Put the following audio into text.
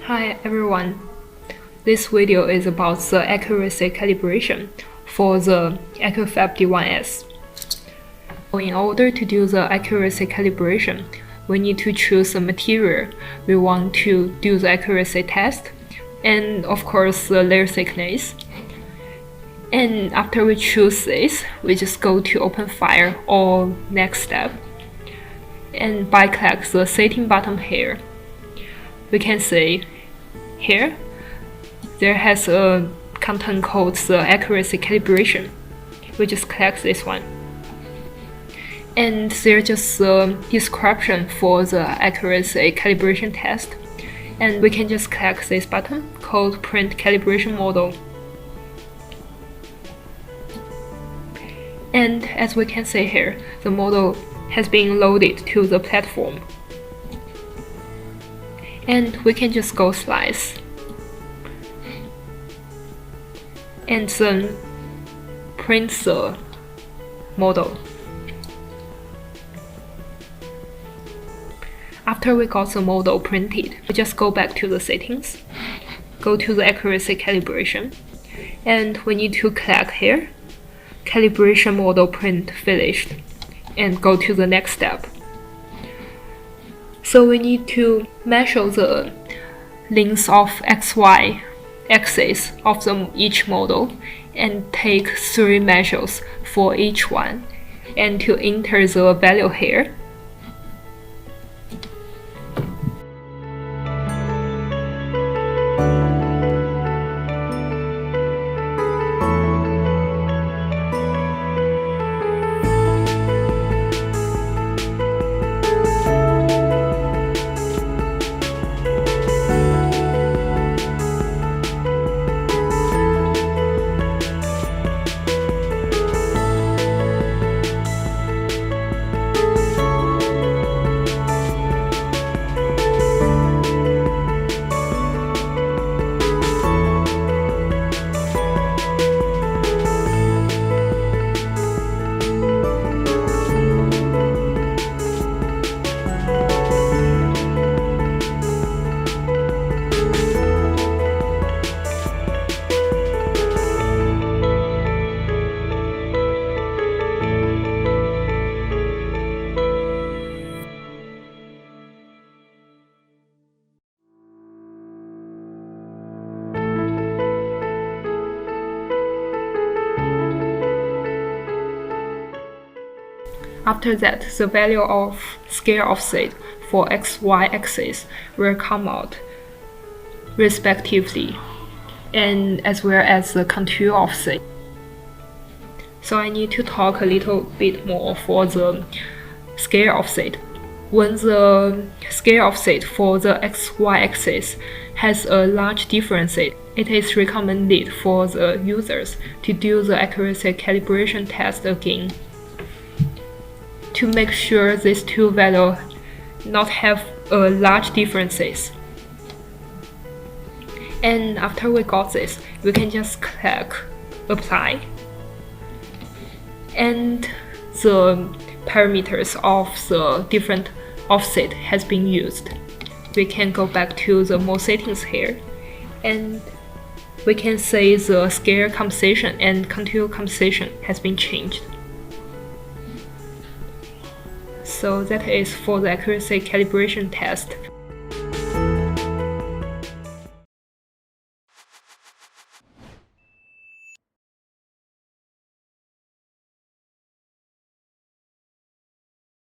Hi everyone, this video is about the accuracy calibration for the AccuFab D1s. In order to do the accuracy calibration, we need to choose the material we want to do the accuracy test, and of course the layer thickness. And after we choose this, we just go to open file or next step, and by click the setting button here, we can see here there has a content called the accuracy calibration. We just click this one, and there's just a description for the accuracy calibration test, and we can just click this button called print calibration model. And as we can see here, the model has been loaded to the platform. And we can just go slice. And then print the model. After we got the model printed, we just go back to the settings, go to the accuracy calibration, and we need to click here, calibration model print finished, and go to the next step. So we need to measure the length of XY axis of each model and take 3 measures for each one, and to enter the value here. After that, the value of scale offset for XY axis will come out respectively, and as well as the contour offset. So I need to talk a little bit more for the scale offset. When the scale offset for the XY axis has a large difference, it is recommended for the users to do the accuracy calibration test again, to make sure these two values not have large differences. And after we got this, we can just click apply, and the parameters of the different offset has been used. We can go back to the more settings here, and we can see the scale compensation and contour compensation has been changed. So that is for the accuracy calibration test.